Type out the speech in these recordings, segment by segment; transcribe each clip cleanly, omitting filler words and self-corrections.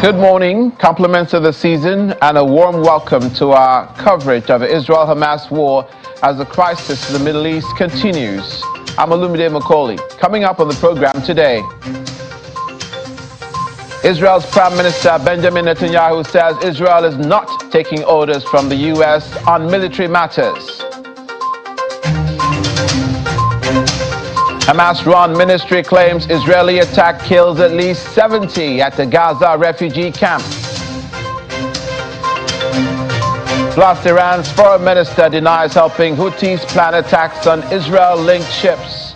Good morning, compliments of the season, and a warm welcome to our coverage of the Israel-Hamas war as the crisis in the Middle East continues. I'm Olumide Macaulay. Coming up on the program today, Israel's Prime Minister Benjamin Netanyahu says Israel is not taking orders from the U.S. on military matters. Hamas-run ministry claims Israeli attack kills at least 70 at the Gaza refugee camp. Plus, Iran's foreign minister denies helping Houthis plan attacks on Israel-linked ships.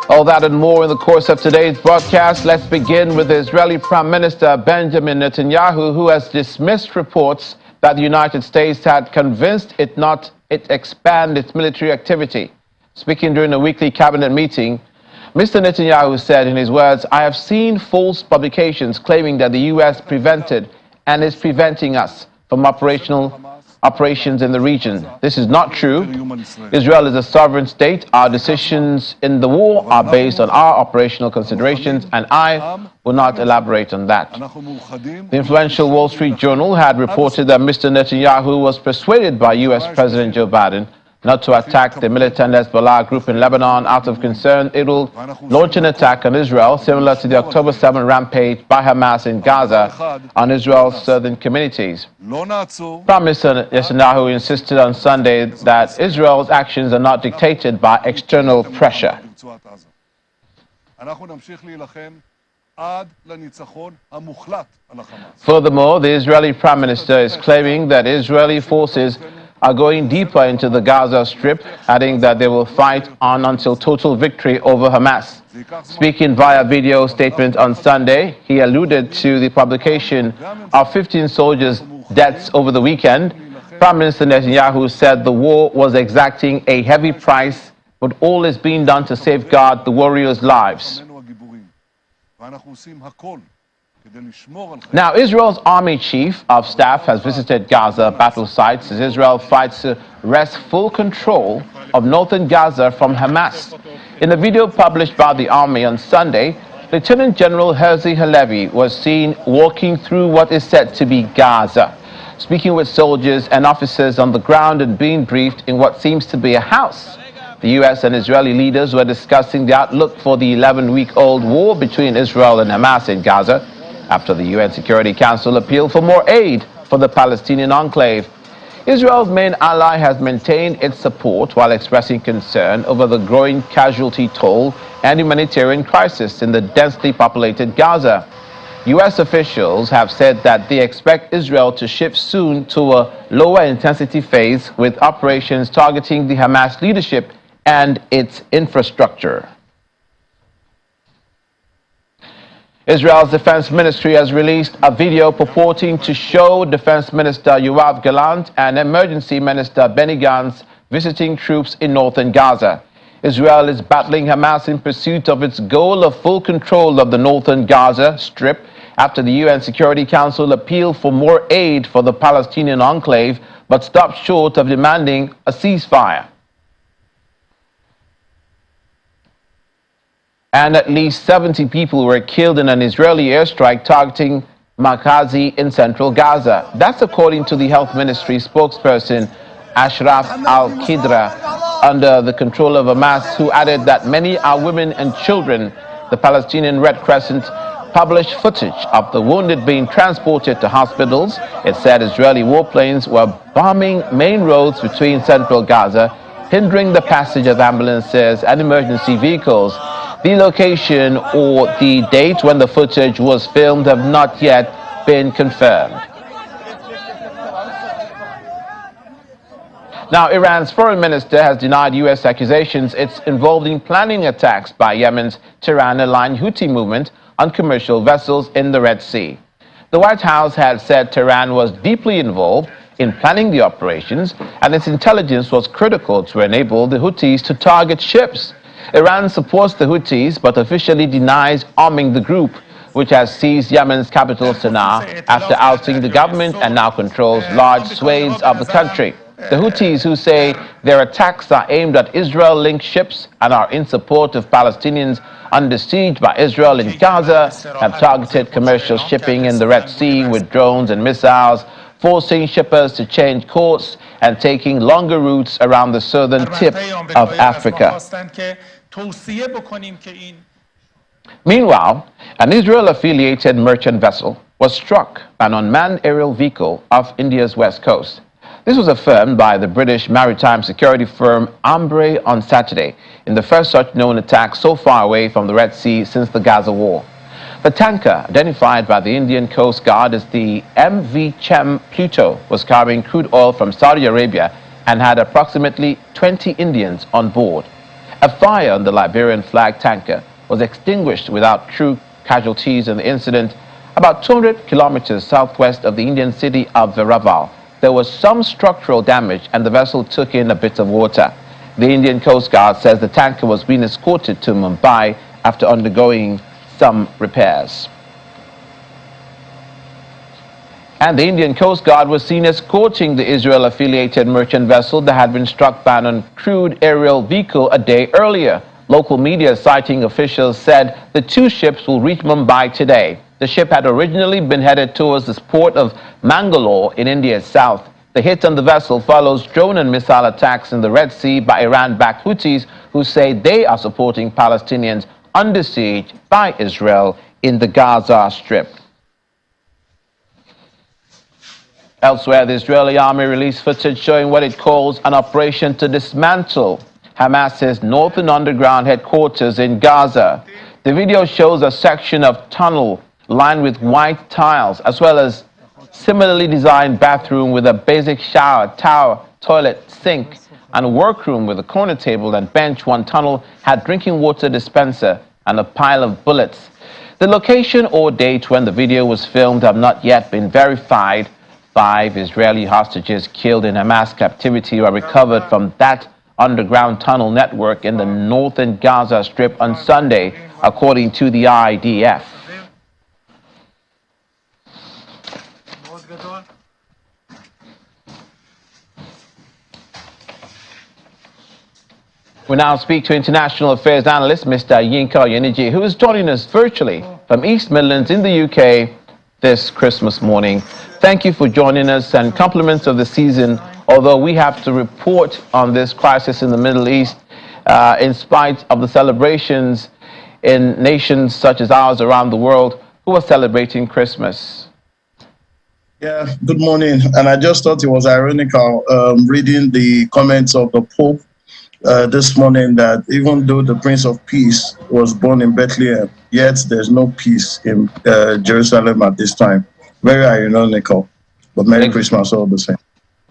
All that and more in the course of today's broadcast. Let's begin with the Israeli Prime Minister Benjamin Netanyahu, who has dismissed reports that the United States had convinced it not expand its military activity. Speaking during a weekly cabinet meeting, Mr. Netanyahu said in his words, "I have seen false publications claiming that the U.S. prevented and is preventing us from operations in the region. This is not true. Israel is a sovereign state. Our decisions in the war are based on our operational considerations, and I will not elaborate on that." The influential Wall Street Journal had reported that Mr. Netanyahu was persuaded by U.S. President Joe Biden not to attack the militant Hezbollah group in Lebanon out of concern it will launch an attack on Israel, similar to the October 7 rampage by Hamas in Gaza on Israel's southern communities. Prime Minister Netanyahu insisted on Sunday that Israel's actions are not dictated by external pressure. Furthermore, the Israeli Prime Minister is claiming that Israeli forces are going deeper into the Gaza Strip, adding that they will fight on until total victory over Hamas. Speaking via video statement on Sunday, he alluded to the publication of 15 soldiers' deaths over the weekend. Prime Minister Netanyahu said the war was exacting a heavy price, but all is being done to safeguard the warriors' lives. Now, Israel's Army Chief of Staff has visited Gaza battle sites as Israel fights to wrest full control of northern Gaza from Hamas. In a video published by the Army on Sunday, Lieutenant General Herzi Halevi was seen walking through what is said to be Gaza, speaking with soldiers and officers on the ground and being briefed in what seems to be a house. The U.S. and Israeli leaders were discussing the outlook for the 11-week-old war between Israel and Hamas in Gaza, after the UN Security Council appealed for more aid for the Palestinian enclave. Israel's main ally has maintained its support while expressing concern over the growing casualty toll and humanitarian crisis in the densely populated Gaza. U.S. officials have said that they expect Israel to shift soon to a lower intensity phase with operations targeting the Hamas leadership and its infrastructure. Israel's Defense Ministry has released a video purporting to show Defense Minister Yoav Gallant and Emergency Minister Benny Gantz visiting troops in northern Gaza. Israel is battling Hamas in pursuit of its goal of full control of the northern Gaza Strip after the UN Security Council appealed for more aid for the Palestinian enclave but stopped short of demanding a ceasefire. And at least 70 people were killed in an Israeli airstrike targeting Markazi in central Gaza. That's according to the Health Ministry spokesperson Ashraf al-Qidra, under the control of Hamas, who added that many are women and children. The Palestinian Red Crescent published footage of the wounded being transported to hospitals. It said Israeli warplanes were bombing main roads between central Gaza, hindering the passage of ambulances and emergency vehicles. The location or the date when the footage was filmed have not yet been confirmed. Now, Iran's foreign minister has denied U.S. accusations it's involved in planning attacks by Yemen's Tehran-aligned Houthi movement on commercial vessels in the Red Sea. The White House had said Tehran was deeply involved in planning the operations, and its intelligence was critical to enable the Houthis to target ships. Iran supports the Houthis but officially denies arming the group, which has seized Yemen's capital Sana'a after ousting the government and now controls large swathes of the country. The Houthis, who say their attacks are aimed at Israel-linked ships and are in support of Palestinians under siege by Israel in Gaza, have targeted commercial shipping in the Red Sea with drones and missiles, forcing shippers to change course and taking longer routes around the southern tip of Africa. Meanwhile, an Israel-affiliated merchant vessel was struck by an unmanned aerial vehicle off India's west coast. This was affirmed by the British maritime security firm Ambre on Saturday, in the first such known attack so far away from the Red Sea since the Gaza war. The tanker, identified by the Indian Coast Guard as the MV Chem Pluto, was carrying crude oil from Saudi Arabia and had approximately 20 Indians on board. A fire on the Liberian flag tanker was extinguished without true casualties in the incident about 200 kilometers southwest of the Indian city of Veraval. There was some structural damage and the vessel took in a bit of water. The Indian Coast Guard says the tanker was being escorted to Mumbai after undergoing some repairs. And the Indian Coast Guard was seen escorting the Israel-affiliated merchant vessel that had been struck by an uncrewed aerial vehicle a day earlier. Local media citing officials said the two ships will reach Mumbai today. The ship had originally been headed towards the port of Mangalore in India's south. The hit on the vessel follows drone and missile attacks in the Red Sea by Iran-backed Houthis, who say they are supporting Palestinians under siege by Israel in the Gaza Strip. Elsewhere, the Israeli army released footage showing what it calls an operation to dismantle Hamas's northern underground headquarters in Gaza. The video shows a section of tunnel lined with white tiles, as well as similarly designed bathroom with a basic shower, towel, toilet, sink, and a workroom with a corner table and bench. One tunnel had drinking water dispenser and a pile of bullets. The location or date when the video was filmed have not yet been verified. 5 Israeli hostages killed in Hamas captivity were recovered from that underground tunnel network in the northern Gaza Strip on Sunday, according to the IDF. We now speak to international affairs analyst Mr. Yinka Oyenije, who is joining us virtually from East Midlands in the UK this Christmas morning. Thank you for joining us, and compliments of the season, although we have to report on this crisis in the Middle East in spite of the celebrations in nations such as ours around the world who are celebrating Christmas. Yeah, good morning. And I just thought it was ironical reading the comments of the Pope this morning that even though the Prince of Peace was born in Bethlehem, yet there's no peace in Jerusalem at this time. Very ironical, but Merry Christmas all the same.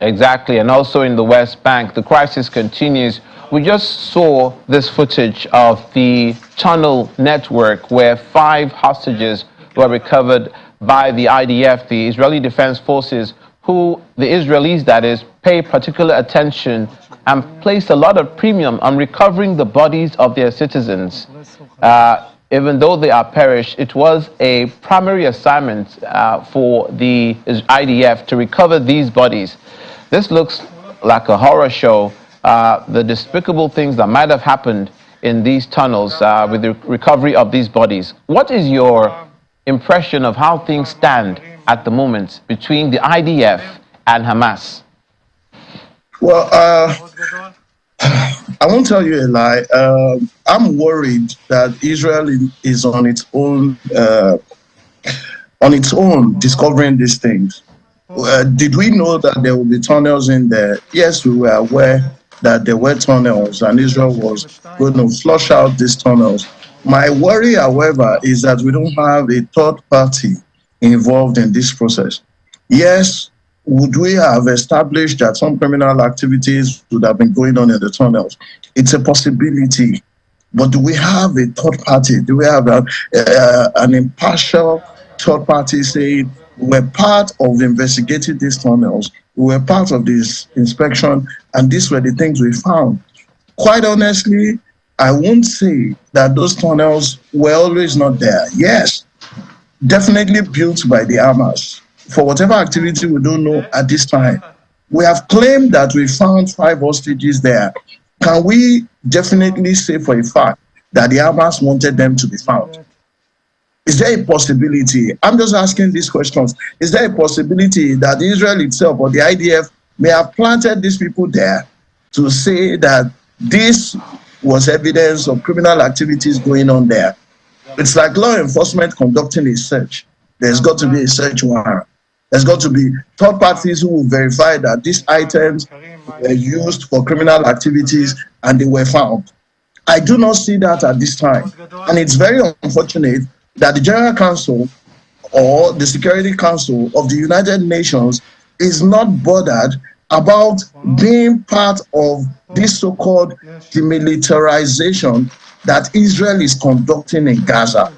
Exactly, and also in the West Bank, the crisis continues. We just saw this footage of the tunnel network where 5 hostages were recovered by the IDF, the Israeli Defense Forces, who the Israelis, that is, pay particular attention and place a lot of premium on recovering the bodies of their citizens. Even though they are perished, it was a primary assignment for the IDF to recover these bodies. This looks like a horror show, the despicable things that might have happened in these tunnels with the recovery of these bodies. What is your impression of how things stand at the moment between the IDF and Hamas? Well, I won't tell you a lie. I'm worried that Israel is on its own discovering these things. Did we know that there will be tunnels in there? Yes, we were aware that there were tunnels and Israel was going to flush out these tunnels. My worry, however, is that we don't have a third party involved in this process. Yes, would we have established that some criminal activities would have been going on in the tunnels? It's a possibility. But do we have a third party? Do we have an impartial third party saying, we're part of investigating these tunnels, we were part of this inspection, and these were the things we found? Quite honestly, I won't say that those tunnels were always not there. Yes, definitely built by the Hamas. For whatever activity we don't know at this time, We have claimed that we found 5 hostages there. Can we definitely say for a fact that the Hamas wanted them to be found? Is there a possibility? I'm just asking these questions. Is there a possibility that Israel itself or the IDF may have planted these people there to say that this was evidence of criminal activities going on there? It's like law enforcement conducting a search. There's got to be a search warrant. There's got to be third parties who will verify that these items were used for criminal activities and they were found. I do not see that at this time. And it's very unfortunate that the General Council or the Security Council of the United Nations is not bothered about being part of this so-called demilitarization that Israel is conducting in Gaza.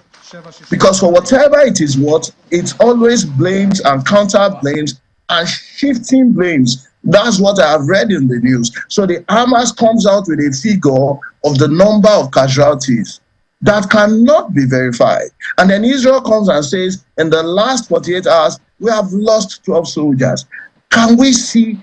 Because for whatever it is worth, it always blames and counter blames and shifting blames. That's what I have read in the news. So the Hamas comes out with a figure of the number of casualties that cannot be verified. And then Israel comes and says, in the last 48 hours, we have lost 12 soldiers. Can we see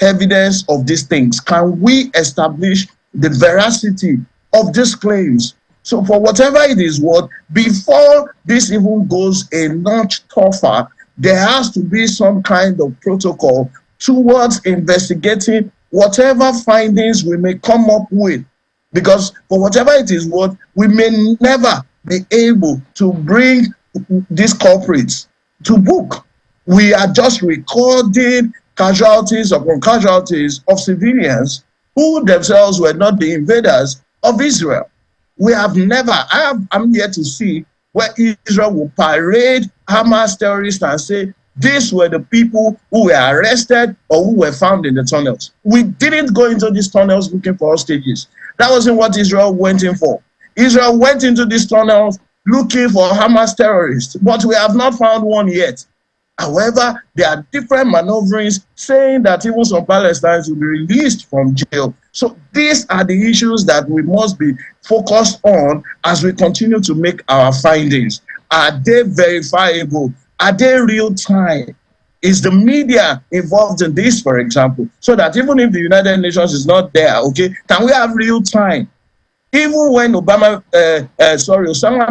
evidence of these things? Can we establish the veracity of these claims? So for whatever it is worth, before this even goes a notch tougher, there has to be some kind of protocol towards investigating whatever findings we may come up with. Because for whatever it is worth, we may never be able to bring these culprits to book. We are just recording casualties upon casualties of civilians who themselves were not the invaders of Israel. We have never, I'm yet to see where Israel will parade Hamas terrorists and say, these were the people who were arrested or who were found in the tunnels. We didn't go into these tunnels looking for hostages. That wasn't what Israel went in for. Israel went into these tunnels looking for Hamas terrorists, but we have not found one yet. However, there are different maneuverings saying that even some Palestinians will be released from jail. So these are the issues that we must be focused on as we continue to make our findings. Are they verifiable? Are they real time? Is the media involved in this, for example, so that even if the United Nations is not there, okay, can we have real time? Even when Osama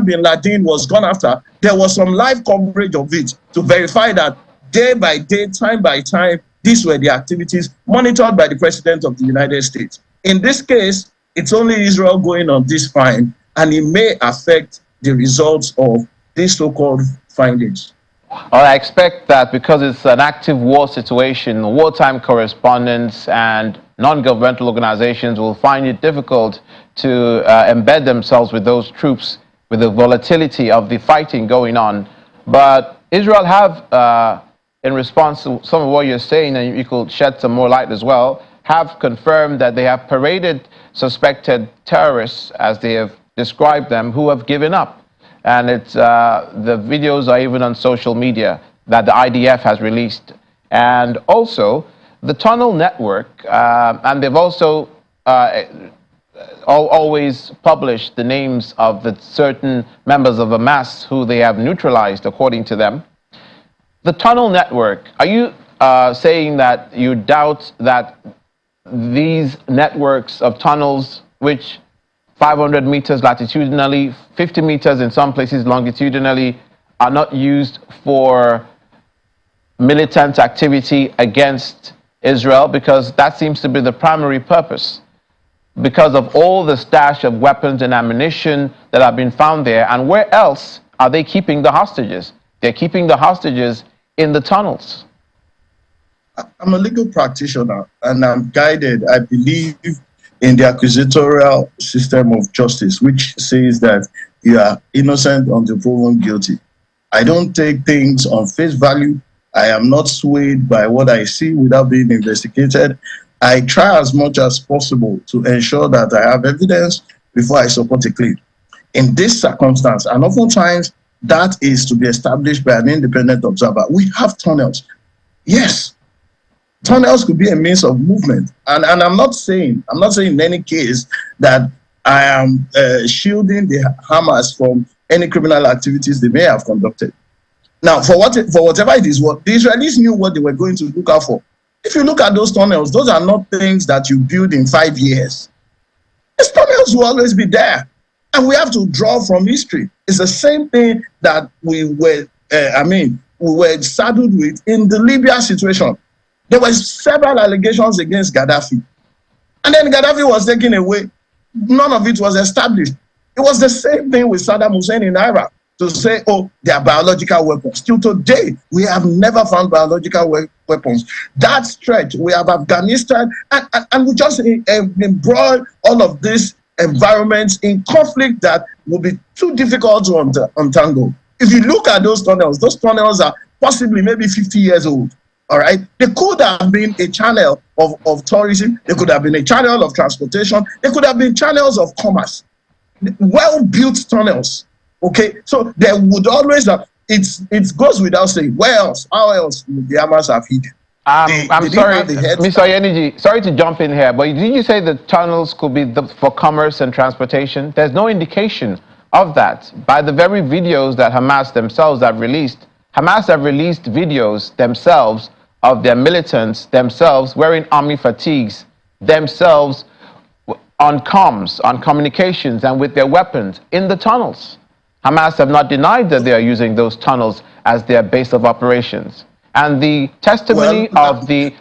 bin Laden was gone after, there was some live coverage of it to verify that day by day, time by time, these were the activities monitored by the President of the United States. In this case, it's only Israel going on this fine, and it may affect the results of these so-called findings. I expect that because it's an active war situation, wartime correspondents and non-governmental organizations will find it difficult to embed themselves with those troops, with the volatility of the fighting going on. But Israel have, in response to some of what you're saying, and you could shed some more light as well, have confirmed that they have paraded suspected terrorists, as they have described them, who have given up. And it's, the videos are even on social media that the IDF has released. And also, the tunnel network, and they've also always published the names of the certain members of Hamas who they have neutralized, according to them. The tunnel network, are you saying that you doubt that these networks of tunnels, which 500 meters latitudinally, 50 meters in some places longitudinally, are not used for militant activity against Israel? Because that seems to be the primary purpose, because of all the stash of weapons and ammunition that have been found there. And where else are they keeping the hostages? They're keeping the hostages in the tunnels. I'm a legal practitioner, and I'm guided, I believe, in the acquisitorial system of justice, which says that you are innocent until proven guilty. I don't take things on face value. I am not swayed by what I see without being investigated. I try as much as possible to ensure that I have evidence before I support a claim. In this circumstance, and oftentimes that is to be established by an independent observer, we have tunnels. Yes, tunnels could be a means of movement. And I'm not saying in any case that I am shielding the Hamas from any criminal activities they may have conducted. Now, for whatever it is, what the Israelis knew what they were going to look out for. If you look at those tunnels, those are not things that you build in 5 years. These tunnels will always be there. And we have to draw from history. It's the same thing that we were saddled with in the Libya situation. There were several allegations against Gaddafi. And then Gaddafi was taken away. None of it was established. It was the same thing with Saddam Hussein in Iraq, to say, oh, they are biological weapons. Till today, we have never found biological weapons. That stretch, we have Afghanistan, and we just embroil all of these environments in conflict that will be too difficult to untangle. If you look at those tunnels are possibly maybe 50 years old. All right, they could have been a channel of tourism. They could have been a channel of transportation. They could have been channels of commerce. Well-built tunnels. Okay, so there would always it goes without saying. Where else? How else would the Hamas have hidden? I'm sorry, Mr. Oyeniji, sorry to jump in here, but did you say the tunnels could be for commerce and transportation? There's no indication of that. By the very videos that Hamas themselves have released videos themselves of their militants themselves wearing army fatigues, themselves on comms, on communications, and with their weapons in the tunnels. Hamas have not denied that they are using those tunnels as their base of operations. And the testimony of the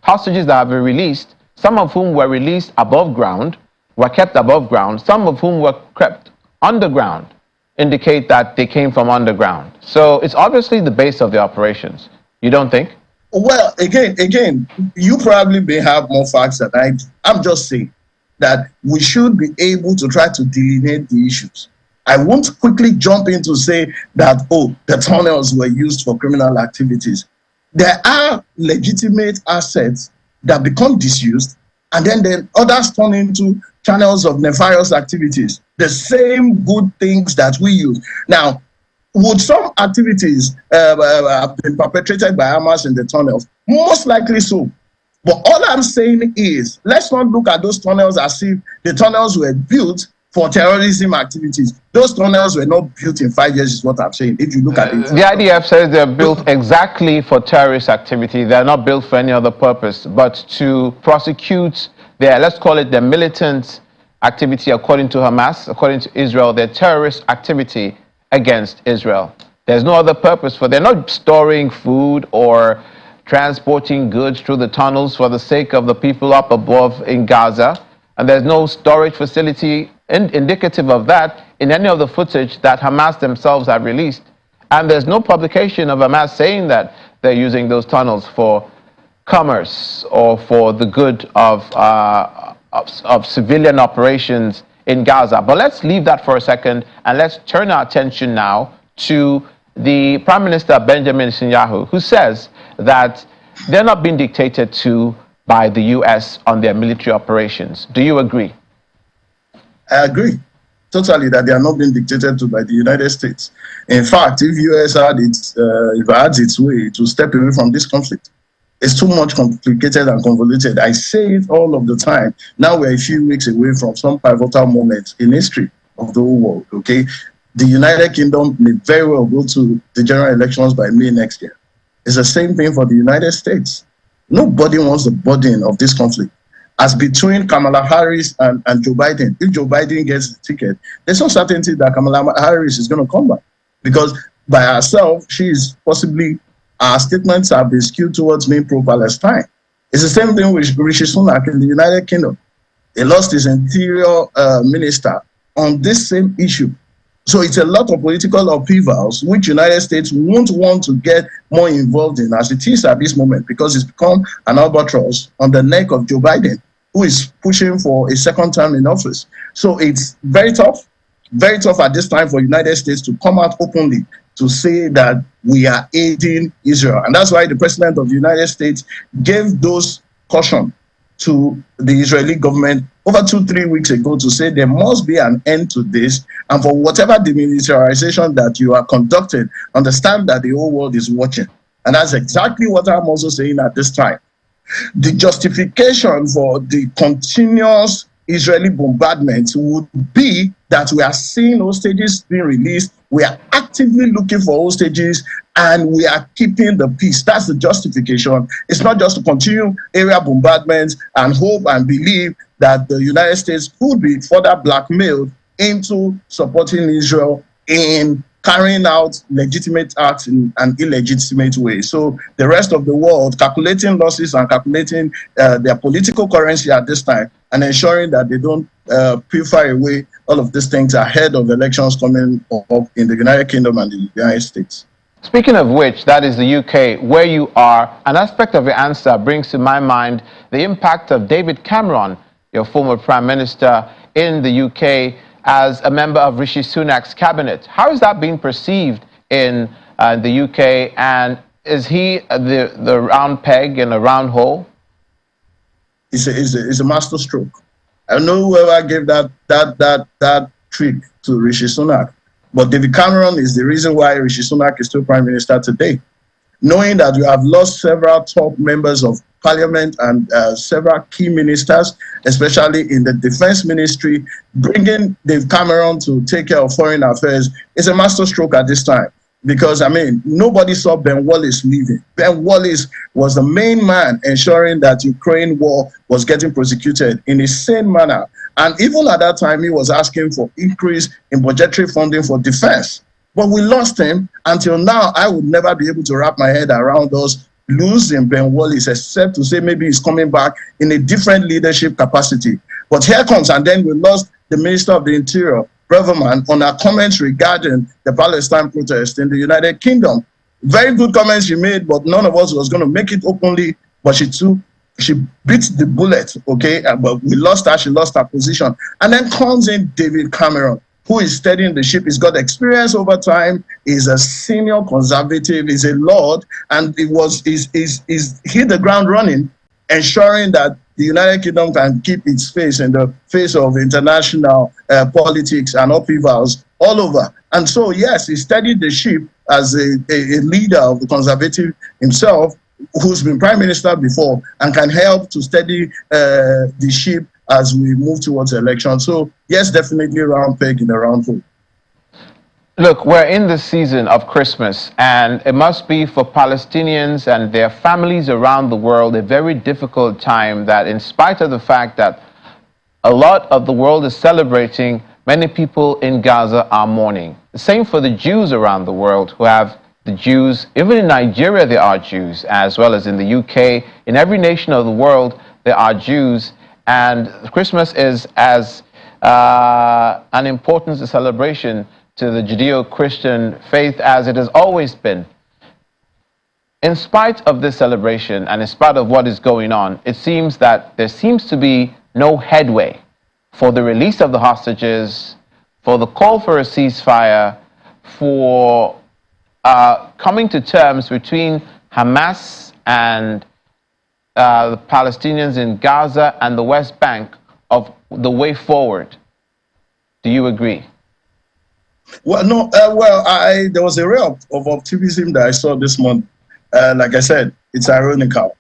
hostages that have been released, some of whom were released above ground, were kept above ground, some of whom were kept underground, indicate that they came from underground. So it's obviously the base of the operations. You don't think? Well, again, you probably may have more facts than I do. I'm just saying that we should be able to try to delineate the issues. I won't quickly jump in to say that, oh, the tunnels were used for criminal activities. There are legitimate assets that become disused, and then others turn into channels of nefarious activities. The same good things that we use. Now, would some activities have been perpetrated by Hamas in the tunnels? Most likely so. But all I'm saying is, let's not look at those tunnels as if the tunnels were built for terrorism activities. Those tunnels were not built in 5 years, is what I'm saying, if you look at it. The IDF says they're built exactly for terrorist activity. They're not built for any other purpose, but to prosecute their, let's call it their militant activity according to Hamas, according to Israel, their terrorist activity against Israel. There's no other purpose for, they're not storing food or transporting goods through the tunnels for the sake of the people up above in Gaza. And there's no storage facility indicative of that in any of the footage that Hamas themselves have released. And there's no publication of Hamas saying that they're using those tunnels for commerce or for the good of civilian operations in Gaza. But let's leave that for a second and let's turn our attention now to the Prime Minister Benjamin Netanyahu, who says that they're not being dictated to by the U.S. on their military operations. Do you agree? I agree totally that they are not being dictated to by the United States. In fact, if U.S. had its way to step away from this conflict, it's too much complicated and convoluted. I say it all of the time. Now we're a few weeks away from some pivotal moments in history of the whole world, okay? The United Kingdom may very well go to the general elections by May next year. It's the same thing for the United States. Nobody wants the burden of this conflict. As between Kamala Harris and Joe Biden, if Joe Biden gets the ticket, there's no certainty that Kamala Harris is going to come back, because by herself, she is possibly, our statements have been skewed towards being pro-Palestine. It's the same thing with Rishi Sunak in the United Kingdom. He lost his interior minister on this same issue. So it's a lot of political upheavals which United States won't want to get more involved in as it is at this moment, because it's become an albatross on the neck of Joe Biden, who is pushing for a second term in office. So it's very tough at this time for United States to come out openly to say that we are aiding Israel. And that's why the President of the United States gave those caution to the Israeli government over 2-3 weeks ago to say there must be an end to this, and for whatever demilitarization that you are conducting, understand that the whole world is watching. And that's exactly what I'm also saying at this time. The justification for the continuous Israeli bombardment would be that we are seeing hostages being released, we are actively looking for hostages, and we are keeping the peace. That's the justification. It's not just to continue area bombardments and hope and believe that the United States could be further blackmailed into supporting Israel in carrying out legitimate acts in an illegitimate way. So the rest of the world calculating losses and calculating their political currency at this time and ensuring that they don't purify away all of these things ahead of elections coming up in the United Kingdom and the United States. Speaking of which, that is the UK, where you are. An aspect of your answer brings to my mind the impact of David Cameron, your former Prime Minister, in the UK as a member of Rishi Sunak's cabinet. How is that being perceived in the UK, and is he the round peg in a round hole? It's a master stroke. I know whoever gave that trick to Rishi Sunak, but David Cameron is the reason why Rishi Sunak is still Prime Minister today. Knowing that you have lost several top members of parliament and several key ministers, especially in the defense ministry, bringing David Cameron to take care of foreign affairs is a masterstroke at this time. Because, I mean, nobody saw Ben Wallace leaving. Ben Wallace was the main man ensuring that Ukraine war was getting prosecuted in a sane manner. And even at that time, he was asking for increase in budgetary funding for defense. But we lost him. Until now, I would never be able to wrap my head around us losing Ben Wallace, except to say maybe he's coming back in a different leadership capacity. But here comes, and then we lost the Minister of the Interior, Braverman, on her comments regarding the Palestine protest in the United Kingdom. Very good comments she made, but none of us was going to make it openly. But she beat the bullet, okay? But we lost her, she lost her position. And then comes in David Cameron, who is steadying the ship. He's got experience over time. He's a senior conservative. He's a lord, and he's hit the ground running, ensuring that the United Kingdom can keep its face in the face of international politics and upheavals all over. And so, yes, he steadied the ship as a leader of the conservative himself, who's been prime minister before, and can help to steady the ship as we move towards election. So, yes, definitely round peg in the round hole. Look, we're in the season of Christmas, and it must be for Palestinians and their families around the world a very difficult time that, in spite of the fact that a lot of the world is celebrating, many people in Gaza are mourning. The same for the Jews around the world who have the Jews. Even in Nigeria, there are Jews, as well as in the UK. In every nation of the world, there are Jews. And Christmas is as an important celebration to the Judeo-Christian faith as it has always been. In spite of this celebration and in spite of what is going on, it seems that there seems to be no headway for the release of the hostages, for the call for a ceasefire, for coming to terms between Hamas and the Palestinians in Gaza and the West Bank of the way forward. Do you agree? Well, no. There was a ray of optimism that I saw this morning. Like I said, it's ironical.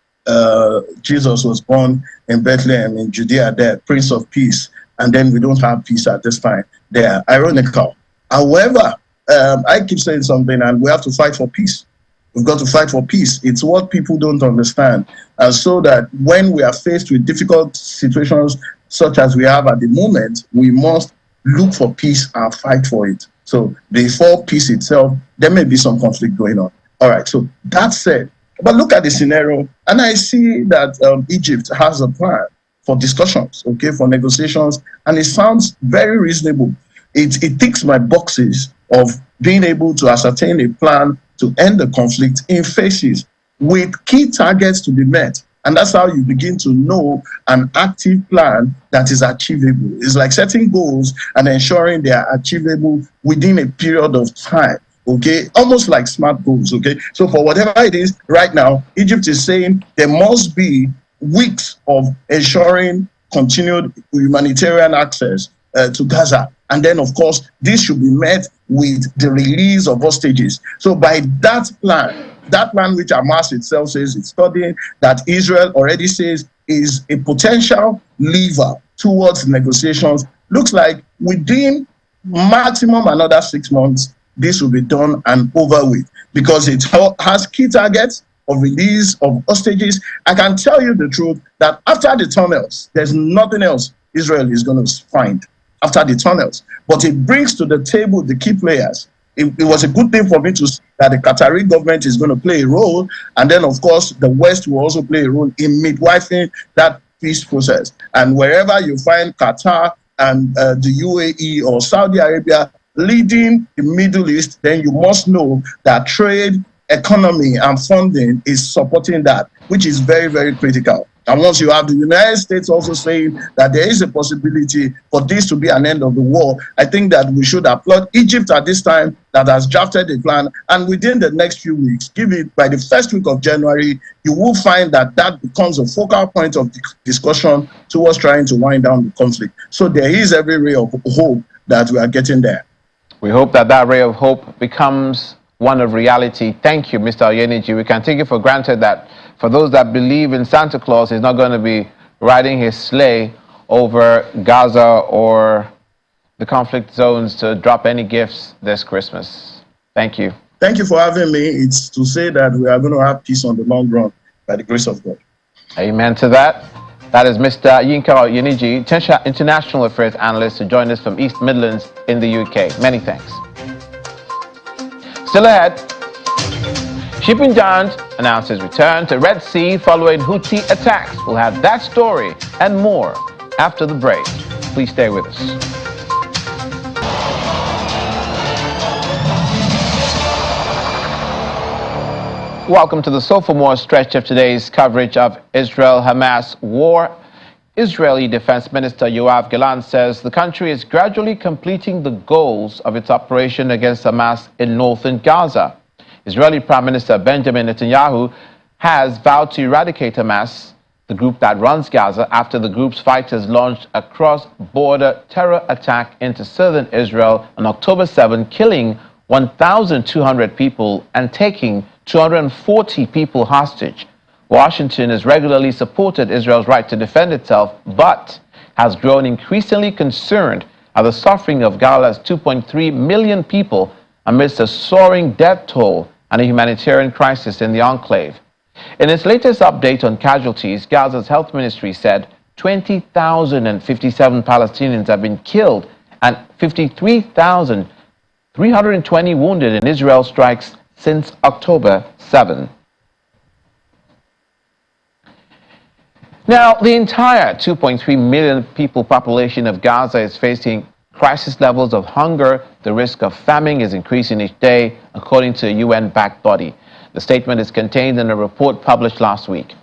Jesus was born in Bethlehem in Judea, there, Prince of Peace, and then we don't have peace at this time. They are ironical. However, I keep saying something, and we have to fight for peace. We've got to fight for peace. It's what people don't understand. And so that when we are faced with difficult situations such as we have at the moment, we must look for peace and fight for it. So before peace itself, there may be some conflict going on. All right, so that said, but look at the scenario, and I see that Egypt has a plan for discussions, okay, for negotiations, and it sounds very reasonable. It ticks my boxes of being able to ascertain a plan to end the conflict in phases with key targets to be met. And that's how you begin to know an active plan that is achievable. It's like setting goals and ensuring they are achievable within a period of time, okay? Almost like SMART goals, okay? So for whatever it is, right now, Egypt is saying there must be weeks of ensuring continued humanitarian access to Gaza. And then, of course, this should be met with the release of hostages. So by that plan which Hamas itself says it's studying, that Israel already says is a potential lever towards negotiations. Looks like within maximum another 6 months, this will be done and over with, because it has key targets of release of hostages. I can tell you the truth that after the tunnels, there's nothing else Israel is going to find after the tunnels. But it brings to the table the key players. It was a good thing for me to see that the Qatari government is going to play a role. And then, of course, the West will also play a role in midwifing that peace process. And wherever you find Qatar and the UAE or Saudi Arabia leading the Middle East, then you must know that trade, economy, and funding is supporting that, which is very, very critical. And once you have the United States also saying that there is a possibility for this to be an end of the war, I think that we should applaud Egypt at this time that has drafted a plan. And within the next few weeks, give it by the first week of January, you will find that that becomes a focal point of discussion towards trying to wind down the conflict. So there is every ray of hope that we are getting there. We hope that that ray of hope becomes one of reality. Thank you, Mr. Oyeniji. We can take it for granted that for those that believe in Santa Claus, he's not going to be riding his sleigh over Gaza or the conflict zones to drop any gifts this Christmas. Thank you. Thank you for having me. It's to say that we are going to have peace on the long run by the grace of God. Amen to that. That is Mr. Yinka Oyeniji, International Affairs Analyst, to join us from East Midlands in the UK. Many thanks. Still ahead, shipping giant announces return to Red Sea following Houthi attacks. We'll have that story and more after the break. Please stay with us. Welcome to the sophomore stretch of today's coverage of Israel-Hamas war. Israeli Defense Minister Yoav Gallant says the country is gradually completing the goals of its operation against Hamas in northern Gaza. Israeli Prime Minister Benjamin Netanyahu has vowed to eradicate Hamas, the group that runs Gaza, after the group's fighters launched a cross-border terror attack into southern Israel on October 7, killing 1,200 people and taking 240 people hostage. Washington has regularly supported Israel's right to defend itself, but has grown increasingly concerned at the suffering of Gaza's 2.3 million people amidst a soaring death toll and a humanitarian crisis in the enclave. In its latest update on casualties, Gaza's health ministry said 20,057 Palestinians have been killed and 53,320 wounded in Israel strikes since October 7. Now, the entire 2.3 million people population of Gaza is facing crisis levels of hunger. The risk of famine is increasing each day, according to a UN-backed body. The statement is contained in a report published last week.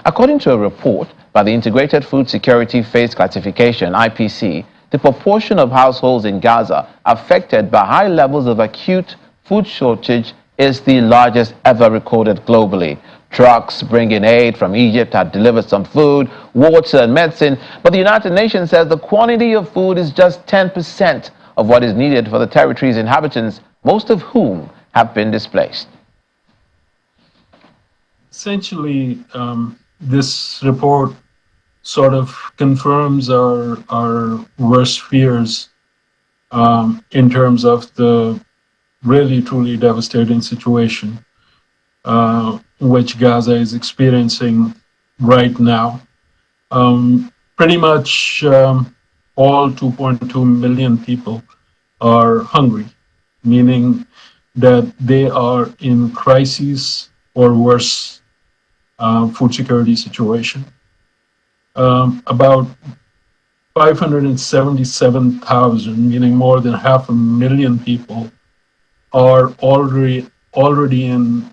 According to a report by the Integrated Food Security Phase Classification, IPC, the proportion of households in Gaza affected by high levels of acute food shortage is the largest ever recorded globally. Trucks bringing aid from Egypt have delivered some food, water, and medicine, but the United Nations says the quantity of food is just 10% of what is needed for the territory's inhabitants, most of whom have been displaced. Essentially, this report sort of confirms our worst fears in terms of the really, truly devastating situation which Gaza is experiencing right now. Pretty much all 2.2 million people are hungry, meaning that they are in crisis or worse food security situation. About 577,000, meaning more than 500,000 people, are already in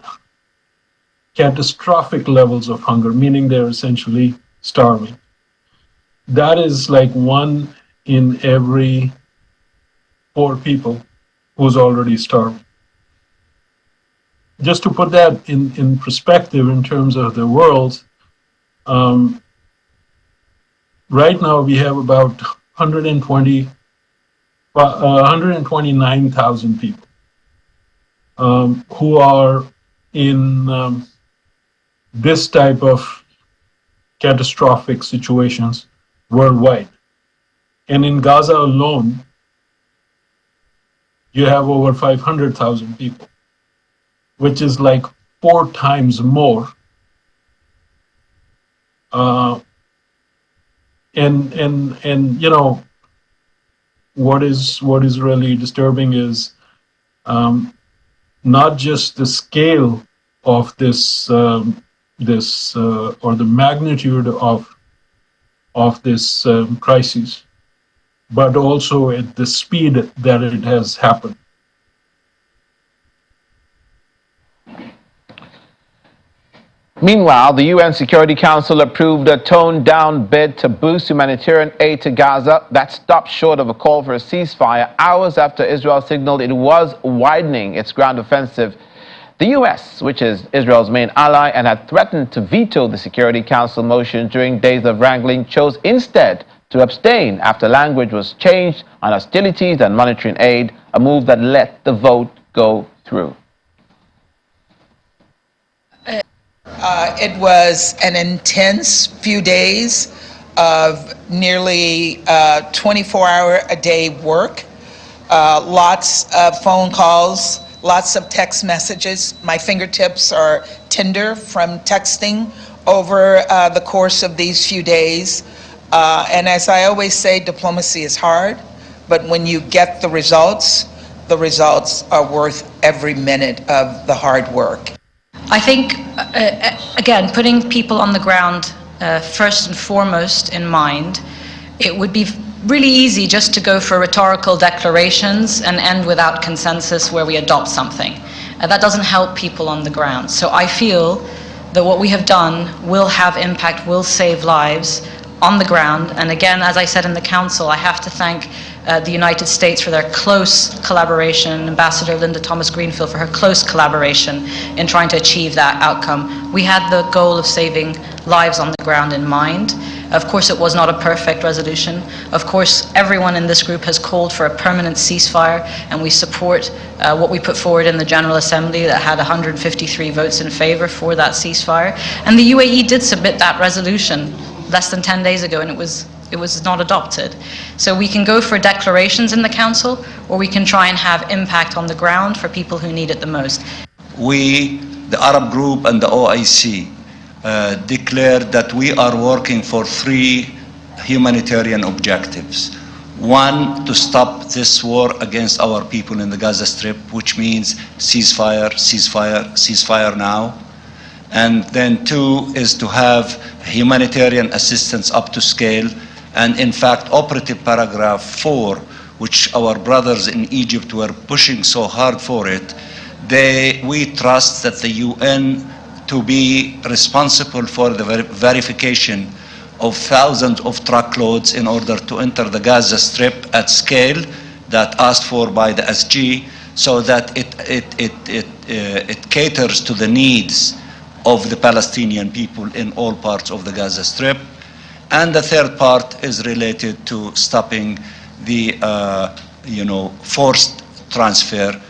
catastrophic levels of hunger, meaning they're essentially starving. That is like 1 in every 4 people who's already starving. Just to put that in perspective in terms of the world, right now we have about 129,000 people who are in this type of catastrophic situations worldwide. And in Gaza alone, you have over 500,000 people, which is like 4 times more. And you know, what is really disturbing is not just the scale of this or the magnitude of this crisis, but also at the speed that it has happened. Meanwhile, the UN Security Council approved a toned-down bid to boost humanitarian aid to Gaza that stopped short of a call for a ceasefire hours after Israel signaled it was widening its ground offensive. The U.S., which is Israel's main ally and had threatened to veto the Security Council motion during days of wrangling, chose instead to abstain after language was changed on hostilities and monitoring aid, a move that let the vote go through. It was an intense few days of nearly 24-hour-a-day work, lots of phone calls, lots of text messages. My fingertips are tender from texting over the course of these few days. And as I always say, diplomacy is hard, but when you get the results are worth every minute of the hard work. I think, again, putting people on the ground first and foremost in mind, it would be really easy just to go for rhetorical declarations and end without consensus where we adopt something. That doesn't help people on the ground. So I feel that what we have done will have impact, will save lives on the ground. And again, as I said in the Council, I have to thank the United States for their close collaboration, Ambassador Linda Thomas-Greenfield for her close collaboration in trying to achieve that outcome. We had the goal of saving lives on the ground in mind. Of course, it was not a perfect resolution. Of course, everyone in this group has called for a permanent ceasefire, and we support what we put forward in the General Assembly that had 153 votes in favor for that ceasefire. And the UAE did submit that resolution less than 10 days ago, and it was not adopted. So we can go for declarations in the Council, or we can try and have impact on the ground for people who need it the most. We, the Arab Group and the OIC, declared that we are working for 3 humanitarian objectives. 1, to stop this war against our people in the Gaza Strip, which means ceasefire, ceasefire, ceasefire now. And then 2 is to have humanitarian assistance up to scale. And in fact, operative paragraph 4, which our brothers in Egypt were pushing so hard for it, we trust that the UN to be responsible for the verification of thousands of truckloads in order to enter the Gaza Strip at scale that asked for by the SG, so that it caters to the needs of the Palestinian people in all parts of the Gaza Strip. And the third part is related to stopping the forced transfer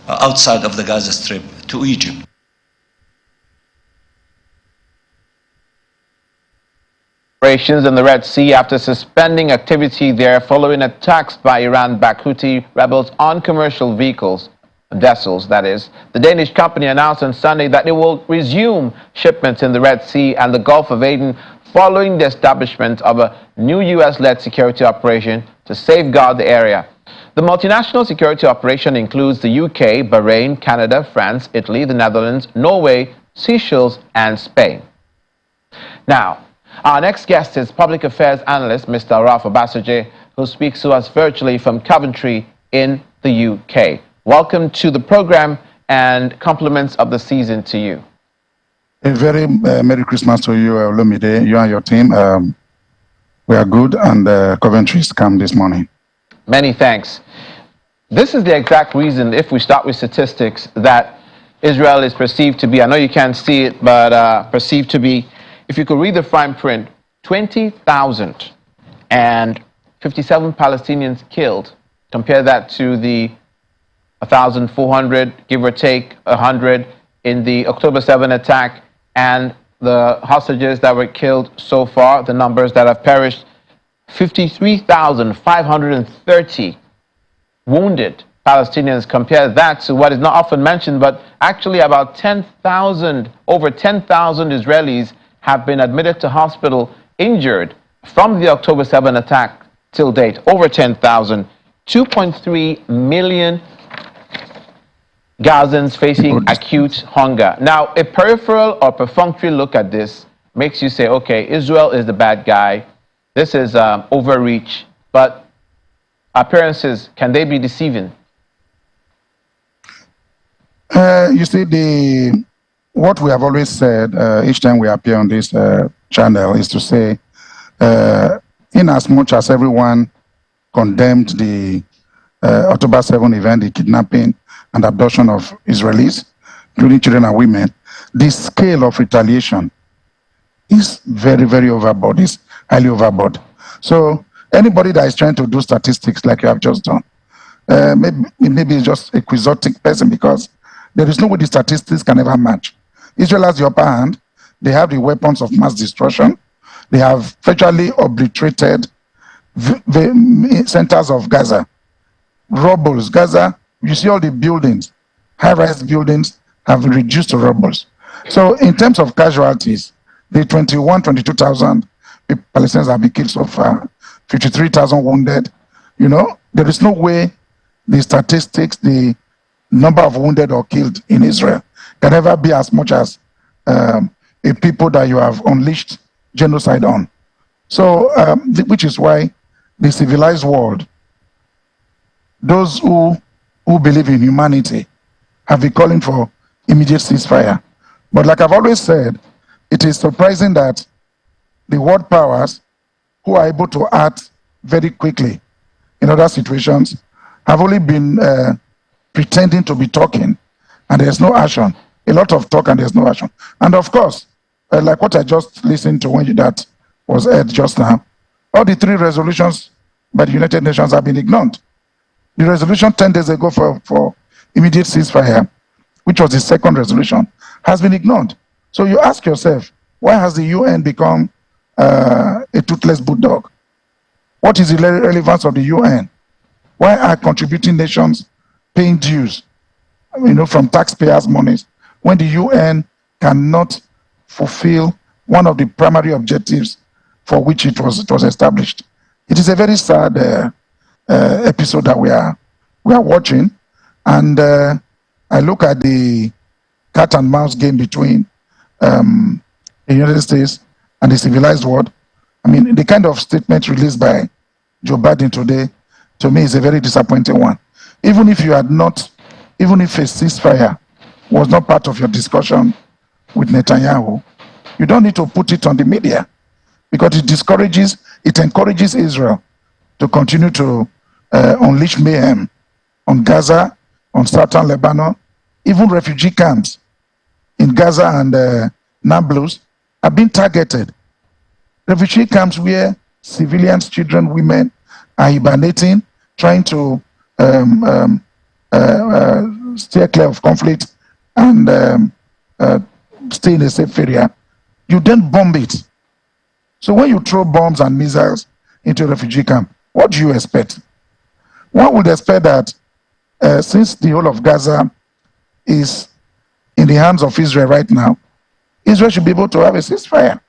outside of the Gaza Strip to Egypt. Operations in the Red Sea after suspending activity there following attacks by Iran-backed Houthi rebels on commercial vessels, that is. The Danish company announced on Sunday that it will resume shipments in the Red Sea and the Gulf of Aden following the establishment of a new U.S.-led security operation to safeguard the area. The multinational security operation includes the UK, Bahrain, Canada, France, Italy, the Netherlands, Norway, Seychelles, and Spain. Now, our next guest is public affairs analyst Mr. Ralph Obasoje, who speaks to us virtually from Coventry in the UK. Welcome to the program and compliments of the season to you. A very Merry Christmas to you, Olumide, you and your team. We are good, and Coventry is calm this morning. Many thanks. This is the exact reason, if we start with statistics, that Israel is perceived to be, I know you can't see it, but perceived to be, if you could read the fine print, 20,000 and 57 Palestinians killed. Compare that to the 1,400, give or take 100, in the October 7 attack, and the hostages that were killed so far, the numbers that have perished, 53,530 wounded Palestinians. Compare that to what is not often mentioned, but actually about 10,000, over 10,000 Israelis have been admitted to hospital injured from the October 7 attack till date. Over 10,000. 2.3 million Gazans facing acute hunger. Now, a peripheral or perfunctory look at this makes you say, okay, Israel is the bad guy. This is overreach. But appearances, can they be deceiving? You see, what we have always said each time we appear on this channel is to say, in as much as everyone condemned the October 7 event, the kidnapping and abduction of Israelis, including children and women, the scale of retaliation is very, very overboard, is highly overboard. So anybody that is trying to do statistics like you have just done, maybe it's just a quixotic person, because there is no way the statistics can ever match. Israel has the upper hand. They have the weapons of mass destruction. They have virtually obliterated the centers of Gaza. Rubbles, Gaza, you see all the buildings, high-rise buildings have been reduced to rubbles. So in terms of casualties, the 22,000 Palestinians have been killed so far, 53,000 wounded. You know, there is no way the statistics, the number of wounded or killed in Israel can ever be as much as a people that you have unleashed genocide on. So, which is why the civilized world, those who believe in humanity, have been calling for immediate ceasefire. But like I've always said, it is surprising that the world powers who are able to act very quickly in other situations have only been pretending to be talking, and there's no action. A lot of talk and there's no action. And of course, like what I just listened to that was aired just now, all the 3 resolutions by the United Nations have been ignored. The resolution 10 days ago for immediate ceasefire, which was the second resolution, has been ignored. So you ask yourself, why has the UN become a toothless bulldog? What is the relevance of the UN? Why are contributing nations paying dues, from taxpayers' monies, when the UN cannot fulfill one of the primary objectives for which it was established? It is a very sad episode that we are watching, and I look at the cat and mouse game between the United States and the civilized world. I mean, the kind of statement released by Joe Biden today, to me, is a very disappointing one. Even if a ceasefire was not part of your discussion with Netanyahu, you don't need to put it on the media, because it encourages Israel to continue to unleash mayhem on Gaza, on southern Lebanon. Even refugee camps in Gaza and Nablus have been targeted. Refugee camps where civilians, children, women are hibernating, trying to steer clear of conflict and stay in a safe area. You then bomb it. So when you throw bombs and missiles into a refugee camp, what do you expect? One would expect that since the whole of Gaza is in the hands of Israel right now, Israel should be able to have a ceasefire.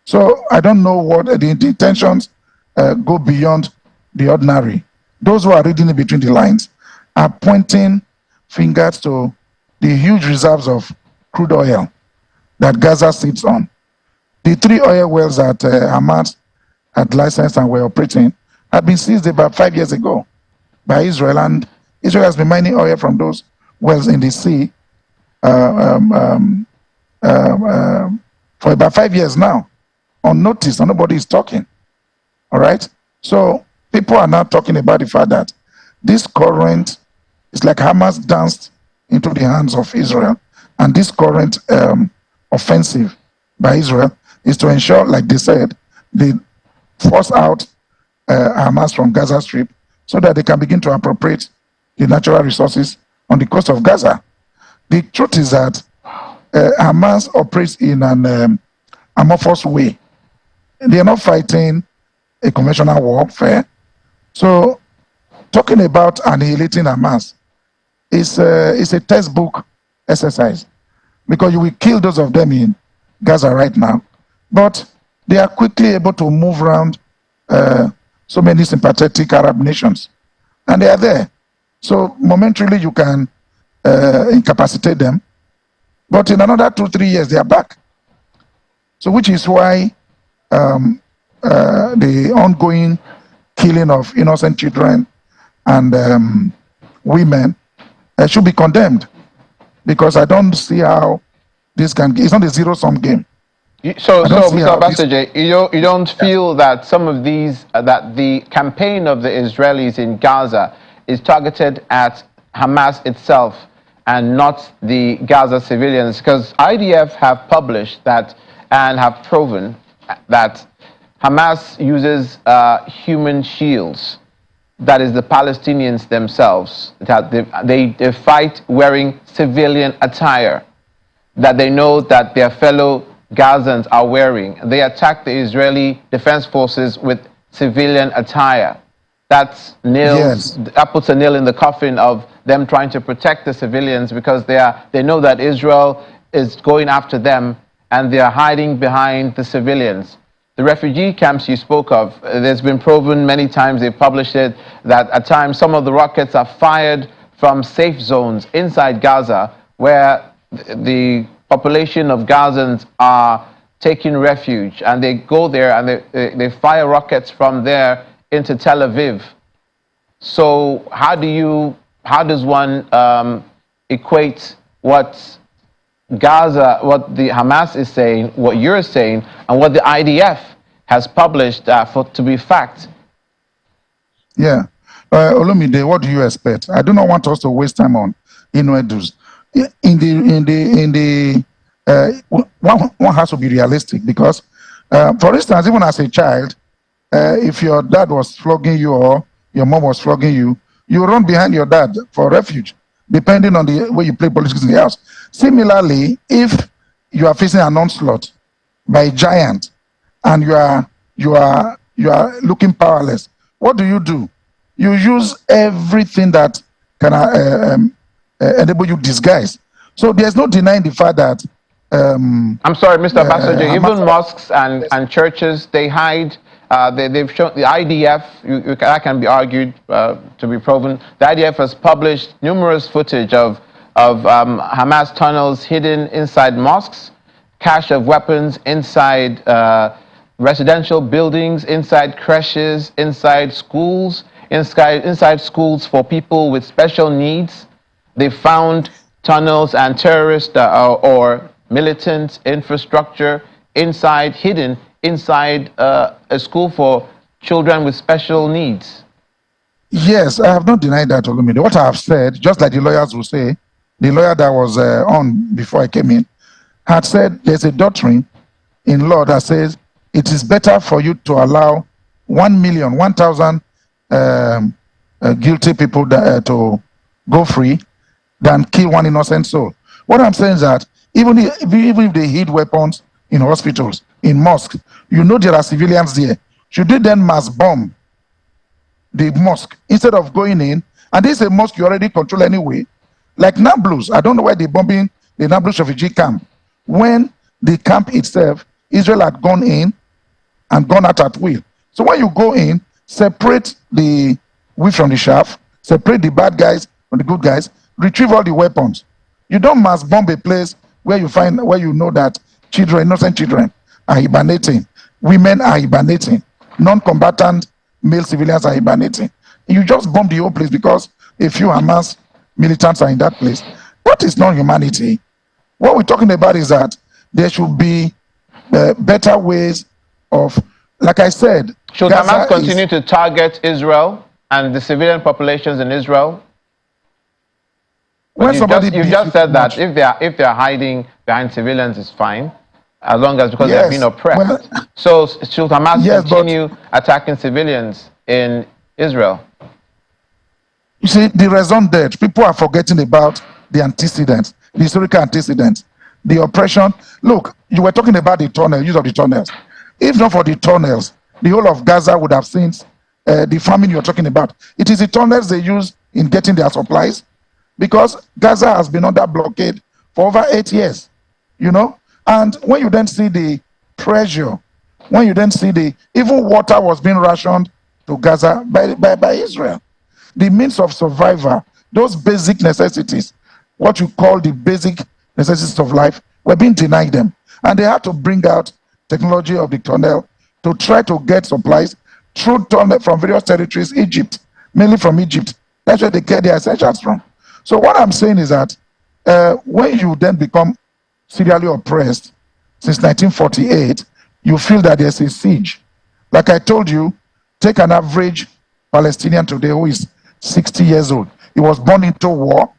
So I don't know what the intentions go beyond the ordinary. Those who are reading it between the lines are pointing fingers to the huge reserves of crude oil that Gaza sits on. The 3 oil wells that Hamas had licensed and were operating had been seized about 5 years ago by Israel, and Israel has been mining oil from those wells in the sea for about 5 years now, unnoticed, and nobody is talking. All right? So people are now talking about the fact that this current is like Hamas danced into the hands of Israel, and this current offensive by Israel is to ensure, like they said, they force out Hamas from Gaza Strip so that they can begin to appropriate the natural resources on the coast of Gaza. The truth is that Hamas operates in an amorphous way. they are not fighting a conventional warfare. So talking about annihilating Hamas is a textbook exercise, because you will kill those of them in Gaza right now, but they are quickly able to move around so many sympathetic Arab nations, and they are there. So momentarily you can incapacitate them, but in another 2-3 years they are back. So which is why the ongoing killing of innocent children and women should be condemned, because I don't see how this can. It's not a zero-sum game. So, Mr. Obasanjo, you don't feel that some of these, that the campaign of the Israelis in Gaza is targeted at Hamas itself and not the Gaza civilians? Because IDF have published that and have proven that Hamas uses human shields. That is the Palestinians themselves. That they fight wearing civilian attire that they know that their fellow Gazans are wearing. They attack the Israeli Defense Forces with civilian attire. That puts a nail in the coffin of them trying to protect the civilians, because they know that Israel is going after them and they are hiding behind the civilians. The refugee camps you spoke of, there's been proven many times, they've published it, that at times some of the rockets are fired from safe zones inside Gaza, where the population of Gazans are taking refuge, and they go there and they fire rockets from there into Tel Aviv. So how does one equate what Gaza, what the Hamas is saying, what you're saying, and what the IDF has published to be fact? Yeah. Olumide, what do you expect? I do not want us to waste time on innuendos. One has to be realistic, because, for instance, even as a child, if your dad was flogging you or your mom was flogging you, you run behind your dad for refuge, depending on the way you play politics in the house. Similarly, if you are facing an onslaught by a giant and you are looking powerless, what do? You use everything that can enable you disguise. So there's no denying the fact that I'm sorry, Mr. Obasanjo, even mosques and churches, they hide. They've shown the IDF, that can be argued to be proven. The IDF has published numerous footage of Hamas tunnels hidden inside mosques, cache of weapons inside residential buildings, inside creches, inside schools, inside schools for people with special needs. They found tunnels and terrorist or militant infrastructure hidden inside a school for children with special needs. Yes, I have not denied that, Olumide. What I have said, just like the lawyers will say, the lawyer that was on before I came in had said there's a doctrine in law that says it is better for you to allow 1,000,000 guilty people to go free than kill one innocent soul. What I'm saying is that even if they hid weapons in hospitals, in mosques, you know there are civilians there. Should they then mass bomb the mosque instead of going in? And this is a mosque you already control anyway. Like Nablus, I don't know why they're bombing the Nablus refugee camp, when the camp itself, Israel had gone in and gone out at will. So when you go in, separate the wheat from the chaff, separate the bad guys from the good guys, retrieve all the weapons. You don't mass bomb a place where you know that children, innocent children, are hibernating, women are hibernating, non-combatant male civilians are hibernating. You just bomb the whole place because a few Hamas militants are in that place. What is non-humanity? What we're talking about is that there should be better ways of, like I said, should Hamas continue to target Israel and the civilian populations in Israel? When you just said that if they're hiding behind civilians, it's fine, as long as because they're being oppressed. Well, so should Hamas continue attacking civilians in Israel? You see, the raison d'etre, people are forgetting about the antecedents, the historical antecedents, the oppression. Look, you were talking about the tunnel, use of the tunnels. If not for the tunnels, the whole of Gaza would have seen the famine you're talking about. It is the tunnels they use in getting their supplies, because Gaza has been under blockade for over 8 years, you know. And when you then see the pressure, when you then see even water was being rationed to Gaza by Israel. The means of survival, those basic necessities, what you call the basic necessities of life, were being denied them. And they had to bring out technology of the tunnel to try to get supplies through tunnel from various territories, Egypt, mainly from Egypt. That's where they get their essentials from. So what I'm saying is that when you then become serially oppressed since 1948, you feel that there's a siege. Like I told you, take an average Palestinian today who is 60 years old. He was born into war,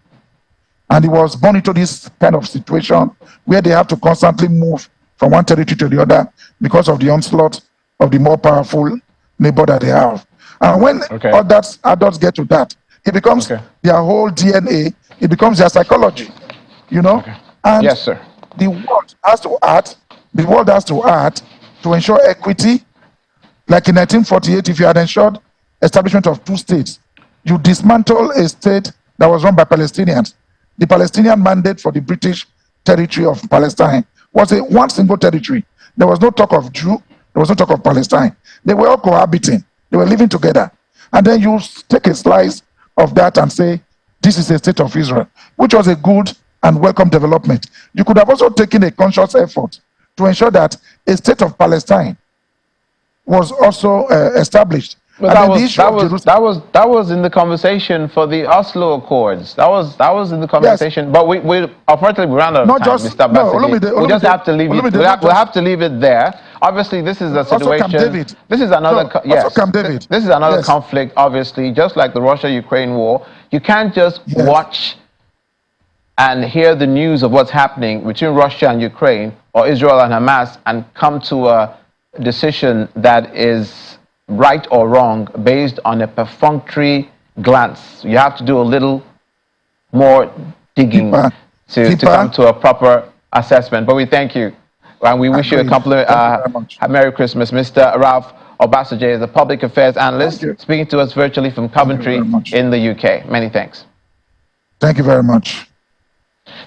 and he was born into this kind of situation where they have to constantly move from one territory to the other because of the onslaught of the more powerful neighbor that they have. And when adults get to that, it becomes their whole DNA, it becomes their psychology, you know? And yes, sir. The world has to act to ensure equity. Like in 1948, if you had ensured establishment of 2 states, you dismantle a state that was run by Palestinians. The Palestinian mandate for the British territory of Palestine was one single territory. There was no talk of Jew, there was no talk of Palestine. They were all cohabiting, they were living together. And then you take a slice of that and say, this is a state of Israel, which was a good and welcome development. You could have also taken a conscious effort to ensure that a state of Palestine was also established. But that was in the conversation for the Oslo Accords. That was in the conversation. Yes. But we unfortunately ran out of time, Mr. Bassigi. We just have to leave it. We'll have to leave it there. Obviously, this is a situation. This is another. This is another conflict. Obviously, just like the Russia-Ukraine war, you can't just watch and hear the news of what's happening between Russia and Ukraine, or Israel and Hamas, and come to a decision that is right or wrong based on a perfunctory glance. You have to do a little more digging to come to a proper assessment. But we thank you, and we wish you a compliment. Merry Christmas. Mr. Ralph Obasanjo is a public affairs analyst speaking to us virtually from Coventry in the UK. Many thanks. Thank you very much.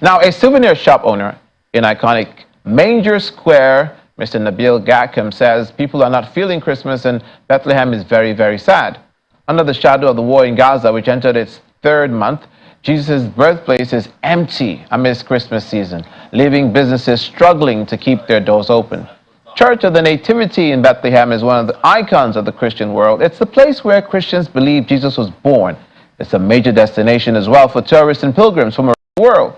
Now, a souvenir shop owner in iconic Manger Square, Mr. Nabil Gakem, says people are not feeling Christmas and Bethlehem is very, very sad. Under the shadow of the war in Gaza, which entered its 3rd month, Jesus' birthplace is empty amidst Christmas season, leaving businesses struggling to keep their doors open. Church of the Nativity in Bethlehem is one of the icons of the Christian world. It's the place where Christians believe Jesus was born. It's a major destination as well for tourists and pilgrims from around the world.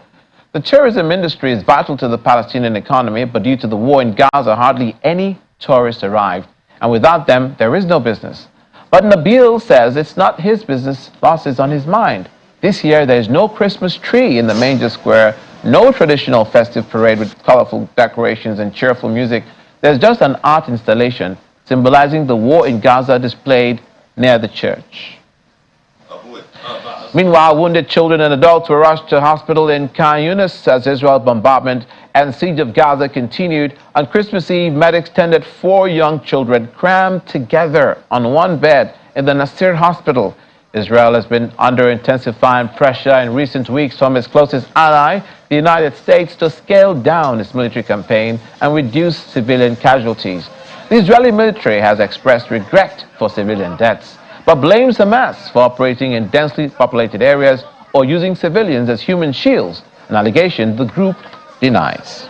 The tourism industry is vital to the Palestinian economy, but due to the war in Gaza, hardly any tourists arrived, and without them, there is no business. But Nabil says it's not his business, loss is on his mind. This year, there is no Christmas tree in the Manger Square, no traditional festive parade with colorful decorations and cheerful music. There's just an art installation symbolizing the war in Gaza displayed near the church. Meanwhile, wounded children and adults were rushed to hospital in Khan Yunis as Israel's bombardment and siege of Gaza continued. On Christmas Eve, medics tended 4 young children crammed together on one bed in the Nasir hospital. Israel has been under intensifying pressure in recent weeks from its closest ally, the United States, to scale down its military campaign and reduce civilian casualties. The Israeli military has expressed regret for civilian deaths, but blames Hamas for operating in densely populated areas or using civilians as human shields, an allegation the group denies.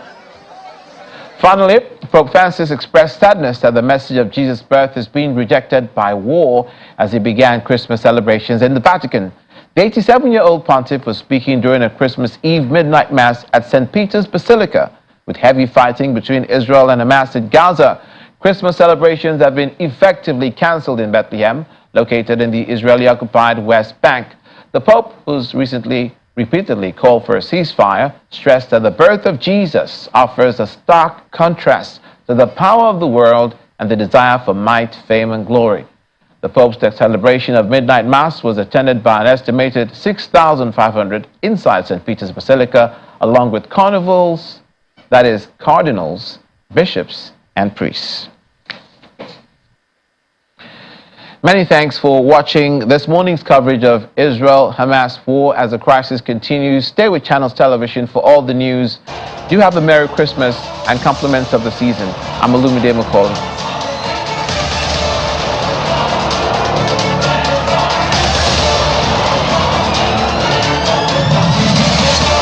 Finally, Pope Francis expressed sadness that the message of Jesus' birth is being rejected by war as he began Christmas celebrations in the Vatican. The 87-year-old pontiff was speaking during a Christmas Eve midnight mass at St. Peter's Basilica, with heavy fighting between Israel and Hamas in Gaza. Christmas celebrations have been effectively cancelled in Bethlehem, located in the Israeli-occupied West Bank. The Pope, who's repeatedly called for a ceasefire, stressed that the birth of Jesus offers a stark contrast to the power of the world and the desire for might, fame, and glory. The Pope's celebration of midnight mass was attended by an estimated 6,500 inside St. Peter's Basilica, along with carnivals, that is, cardinals, bishops, and priests. Many thanks for watching this morning's coverage of Israel-Hamas war as the crisis continues. Stay with Channels Television for all the news. Do have a Merry Christmas and compliments of the season. I'm Olumide McCall.